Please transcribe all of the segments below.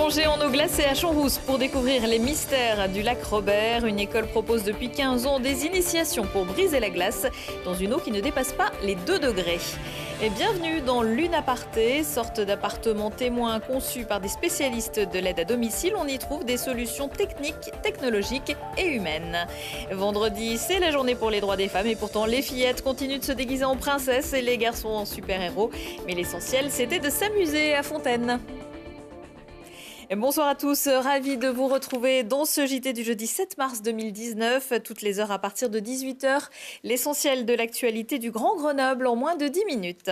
Plongez en eau glacée à Champs-Rousse pour découvrir les mystères du lac Robert. Une école propose depuis 15 ans des initiations pour briser la glace dans une eau qui ne dépasse pas les 2 degrés. Et bienvenue dans l'Unaparté, sorte d'appartement témoin conçu par des spécialistes de l'aide à domicile. On y trouve des solutions techniques, technologiques et humaines. Vendredi, c'est la journée pour les droits des femmes et pourtant les fillettes continuent de se déguiser en princesses et les garçons en super-héros. Mais l'essentiel, c'était de s'amuser à Fontaine. Et bonsoir à tous, ravi de vous retrouver dans ce JT du jeudi 7 mars 2019, toutes les heures à partir de 18h, l'essentiel de l'actualité du Grand Grenoble en moins de 10 minutes.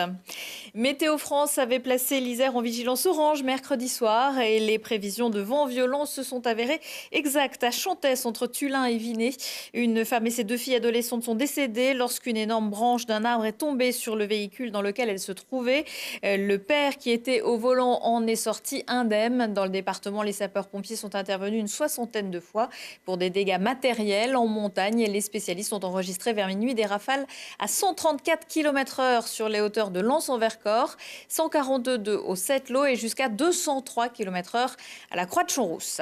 Météo France avait placé l'Isère en vigilance orange mercredi soir et les prévisions de vents violents se sont avérées exactes à Chantès entre Tullin et Vinay. Une femme et ses 2 filles adolescentes sont décédées lorsqu'une énorme branche d'un arbre est tombée sur le véhicule dans lequel elles se trouvaient. Le père qui était au volant en est sorti indemne. Dans le département, les sapeurs-pompiers sont intervenus une 60aine de fois pour des dégâts matériels en montagne. Les spécialistes ont enregistré vers minuit des rafales à 134 km/h sur les hauteurs de Lens-en-Vercors, 142 au Sept-Lô et jusqu'à 203 km/h à la Croix de Champs-Rousse.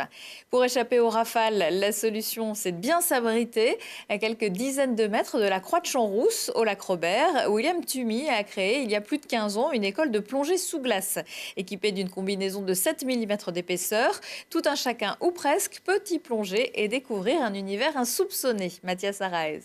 Pour échapper aux rafales, la solution, c'est de bien s'abriter à quelques dizaines de mètres de la Croix de Champs-Rousse au lac Robert. William Tumi a créé il y a plus de 15 ans une école de plongée sous glace équipée d'une combinaison de 7 mm d'épaisseur. Tout un chacun, ou presque, peut y plonger et découvrir un univers insoupçonné. Mathias Araez.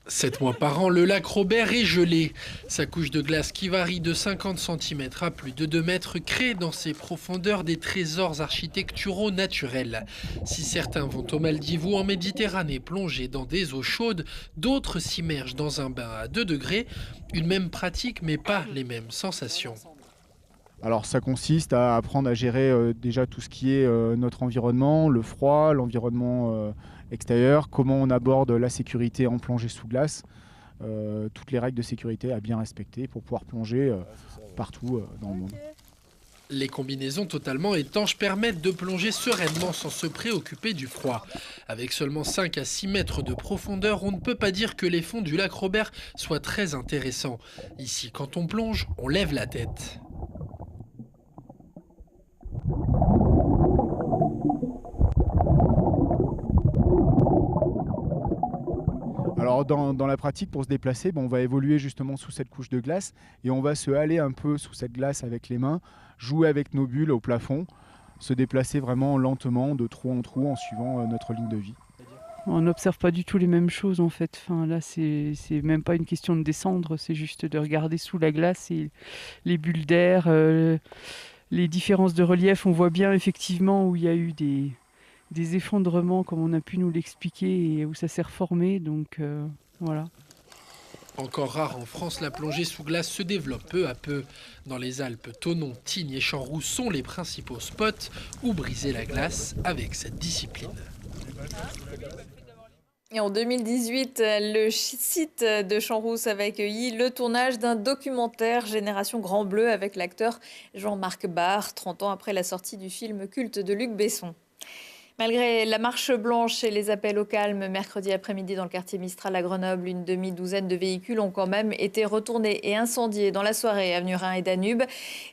7 mois par an, le lac Robert est gelé. Sa couche de glace qui varie de 50 cm à plus de 2 mètres crée dans ses profondeurs des trésors architecturaux naturels. Si certains vont aux Maldives ou en Méditerranée plonger dans des eaux chaudes, d'autres s'immergent dans un bain à 2 degrés. Une même pratique mais pas les mêmes sensations. Alors ça consiste à apprendre à gérer déjà tout ce qui est notre environnement, le froid, l'environnement extérieur, comment on aborde la sécurité en plongée sous glace, toutes les règles de sécurité à bien respecter pour pouvoir plonger partout dans le monde. Les combinaisons totalement étanches permettent de plonger sereinement sans se préoccuper du froid. Avec seulement 5 à 6 mètres de profondeur, on ne peut pas dire que les fonds du lac Robert soient très intéressants. Ici, quand on plonge, on lève la tête. Alors dans la pratique, pour se déplacer, on va évoluer justement sous cette couche de glace et on va se haler un peu sous cette glace avec les mains, jouer avec nos bulles au plafond, se déplacer vraiment lentement de trou en trou en suivant notre ligne de vie. On n'observe pas du tout les mêmes choses en fait. Enfin, là, c'est même pas une question de descendre, c'est juste de regarder sous la glace et les bulles d'air, les différences de relief. On voit bien effectivement où il y a eu des effondrements comme on a pu nous l'expliquer et où ça s'est reformé, donc voilà. Encore rare en France, la plongée sous glace se développe peu à peu. Dans les Alpes, Thonon, Tignes et Champs-Rousse sont les principaux spots où briser la glace avec cette discipline. Et en 2018, le site de Champs-Rousse avait accueilli le tournage d'un documentaire Génération Grand Bleu avec l'acteur Jean-Marc Barr, 30 ans après la sortie du film culte de Luc Besson. Malgré la marche blanche et les appels au calme, mercredi après-midi dans le quartier Mistral à Grenoble, une demi-douzaine de véhicules ont quand même été retournés et incendiés dans la soirée avenue Rhin et Danube.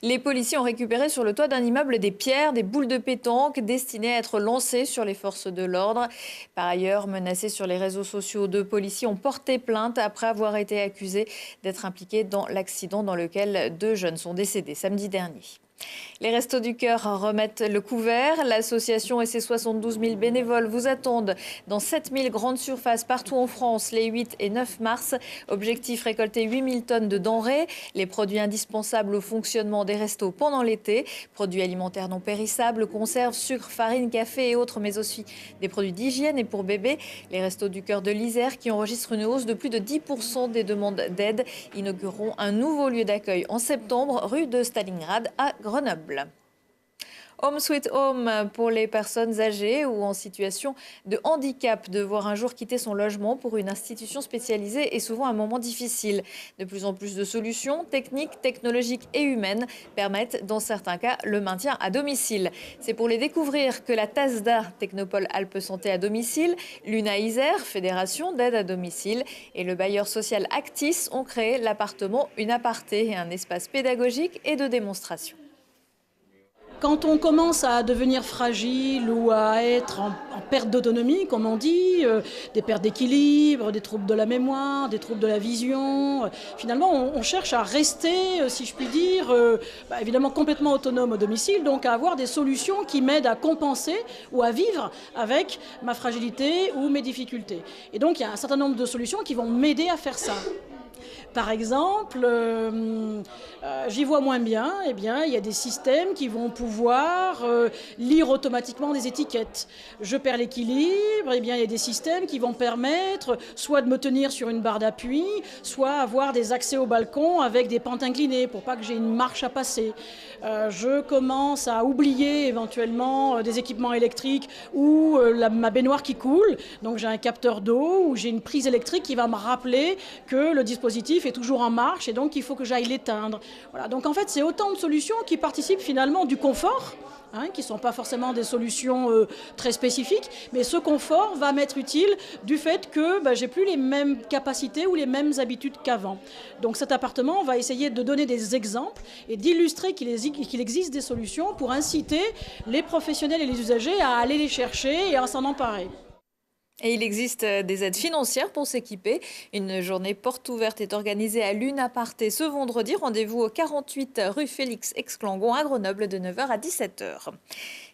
Les policiers ont récupéré sur le toit d'un immeuble des pierres, des boules de pétanque destinées à être lancées sur les forces de l'ordre. Par ailleurs, menacés sur les réseaux sociaux, 2 policiers ont porté plainte après avoir été accusés d'être impliqués dans l'accident dans lequel 2 jeunes sont décédés samedi dernier. Les Restos du Cœur remettent le couvert. L'association et ses 72 000 bénévoles vous attendent dans 7 000 grandes surfaces partout en France les 8 et 9 mars. Objectif, récolter 8 000 tonnes de denrées, les produits indispensables au fonctionnement des restos pendant l'été. Produits alimentaires non périssables, conserves, sucre, farine, café et autres, mais aussi des produits d'hygiène et pour bébés. Les Restos du Cœur de l'Isère, qui enregistrent une hausse de plus de 10% des demandes d'aide, inaugureront un nouveau lieu d'accueil en septembre, rue de Stalingrad à Grenoble. Home Sweet Home pour les personnes âgées ou en situation de handicap. De voir un jour quitter son logement pour une institution spécialisée est souvent un moment difficile. De plus en plus de solutions techniques, technologiques et humaines permettent dans certains cas le maintien à domicile. C'est pour les découvrir que la TASDA, Technopole Alpes Santé à domicile, l'UNA Isère, Fédération d'aide à domicile, et le bailleur social Actis ont créé l'appartement Unaparté, un espace pédagogique et de démonstration. Quand on commence à devenir fragile ou à être en perte d'autonomie, comme on dit, des pertes d'équilibre, des troubles de la mémoire, des troubles de la vision, finalement on cherche à rester, si je puis dire, évidemment complètement autonome au domicile, donc à avoir des solutions qui m'aident à compenser ou à vivre avec ma fragilité ou mes difficultés. Et donc il y a un certain nombre de solutions qui vont m'aider à faire ça. Par exemple, j'y vois moins bien, eh bien, il y a des systèmes qui vont pouvoir lire automatiquement des étiquettes. Je perds l'équilibre, eh bien, il y a des systèmes qui vont permettre soit de me tenir sur une barre d'appui, soit avoir des accès au balcon avec des pentes inclinées pour pas que j'ai une marche à passer. Je commence à oublier éventuellement des équipements électriques ou ma baignoire qui coule, donc j'ai un capteur d'eau ou j'ai une prise électrique qui va me rappeler que le dispositif est toujours en marche et donc il faut que j'aille l'éteindre. Voilà. Donc en fait, c'est autant de solutions qui participent finalement du confort, qui ne sont pas forcément des solutions très spécifiques, mais ce confort va m'être utile du fait que j'ai plus les mêmes capacités ou les mêmes habitudes qu'avant. Donc cet appartement va essayer de donner des exemples et d'illustrer qu'il existe des solutions pour inciter les professionnels et les usagers à aller les chercher et à s'en emparer. Et il existe des aides financières pour s'équiper. Une journée porte ouverte est organisée à l'Unaparté ce vendredi. Rendez-vous au 48 rue Félix-Exclangon à Grenoble de 9h à 17h.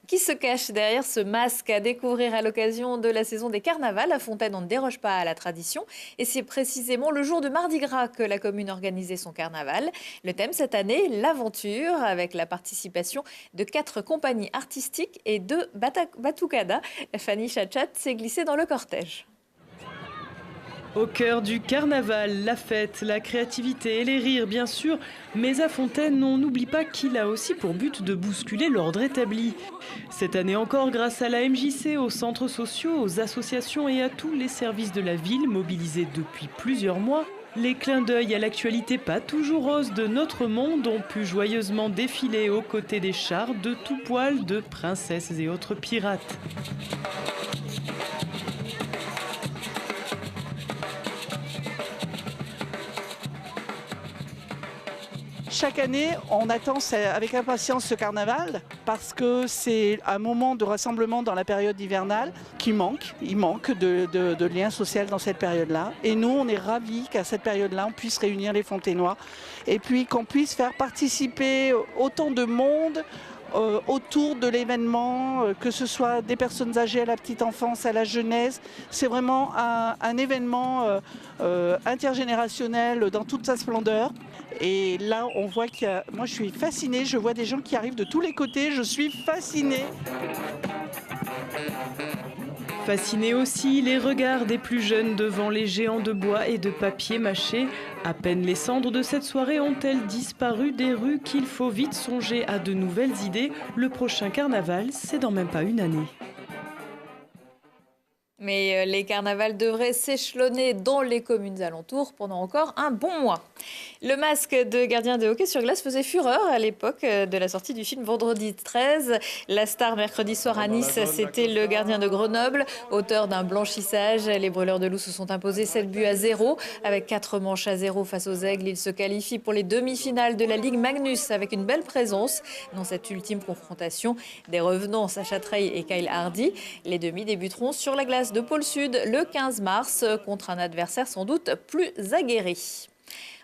Qui se cache derrière ce masque à découvrir à l'occasion de la saison des carnavals? À Fontaine, on ne déroge pas à la tradition. Et c'est précisément le jour de Mardi Gras que la commune organisait son carnaval. Le thème cette année, l'aventure, avec la participation de 4 compagnies artistiques et 2 batucadas. Fanny Chachat s'est glissée dans le cortège. Au cœur du carnaval, la fête, la créativité et les rires bien sûr, mais à Fontaine, on n'oublie pas qu'il a aussi pour but de bousculer l'ordre établi. Cette année encore, grâce à la MJC, aux centres sociaux, aux associations et à tous les services de la ville mobilisés depuis plusieurs mois, les clins d'œil à l'actualité pas toujours rose de notre monde ont pu joyeusement défiler aux côtés des chars de tout poil de princesses et autres pirates. Chaque année, on attend avec impatience ce carnaval parce que c'est un moment de rassemblement dans la période hivernale qui manque. Il manque de lien social dans cette période-là. Et nous, on est ravis qu'à cette période-là, on puisse réunir les Fontainois et puis qu'on puisse faire participer autant de monde autour de l'événement, que ce soit des personnes âgées à la petite enfance, à la jeunesse. C'est vraiment un événement intergénérationnel dans toute sa splendeur. Et là, on voit moi, je suis fascinée. Je vois des gens qui arrivent de tous les côtés. Je suis fascinée. Fascinés aussi les regards des plus jeunes devant les géants de bois et de papier mâché. À peine les cendres de cette soirée ont-elles disparu des rues qu'il faut vite songer à de nouvelles idées. Le prochain carnaval, c'est dans même pas une année. Mais les carnavals devraient s'échelonner dans les communes alentours pendant encore un bon mois. Le masque de gardien de hockey sur glace faisait fureur à l'époque de la sortie du film Vendredi 13. La star mercredi soir à Nice, c'était le gardien de Grenoble, auteur d'un blanchissage. Les Brûleurs de Loup se sont imposés 7-0 avec 4 manches à 0 face aux Aigles. Ils se qualifient pour les demi-finales de la Ligue Magnus avec une belle présence dans cette ultime confrontation des revenants Sacha Trey et Kyle Hardy. Les demi débuteront sur la glace de Pôle Sud le 15 mars contre un adversaire sans doute plus aguerri.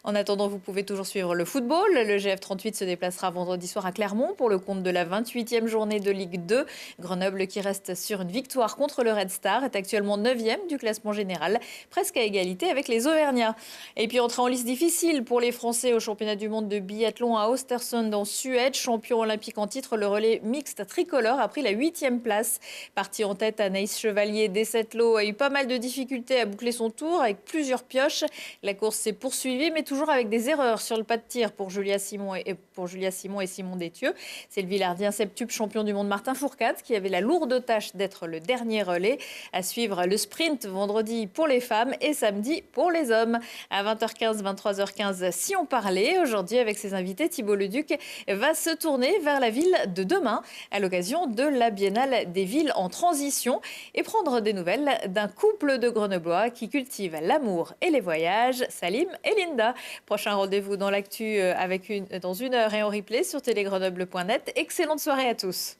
En attendant, vous pouvez toujours suivre le football. Le GF38 se déplacera vendredi soir à Clermont pour le compte de la 28e journée de Ligue 2. Grenoble, qui reste sur une victoire contre le Red Star, est actuellement 9e du classement général, presque à égalité avec les Auvergnats. Et puis, entrée en liste difficile pour les Français au championnat du monde de biathlon à Östersund en Suède. Champion olympique en titre, le relais mixte tricolore a pris la 8e place. Parti en tête, Anaïs Chevalier des 7 lots a eu pas mal de difficultés à boucler son tour avec plusieurs pioches. La course s'est poursuivie, mais toujours avec des erreurs sur le pas de tir pour Julia Simon et Simon Détieux. C'est le Villardien septuple champion du monde Martin Fourcade qui avait la lourde tâche d'être le dernier relais. À suivre le sprint vendredi pour les femmes et samedi pour les hommes. À 20h15, 23h15, si on parlait. Aujourd'hui, avec ses invités, Thibault Leduc va se tourner vers la ville de demain à l'occasion de la Biennale des villes en transition et prendre des nouvelles d'un couple de Grenoblois qui cultivent l'amour et les voyages, Salim et Linda. Prochain rendez-vous dans l'actu dans 1 heure et en replay sur télégrenoble.net. Excellente soirée à tous.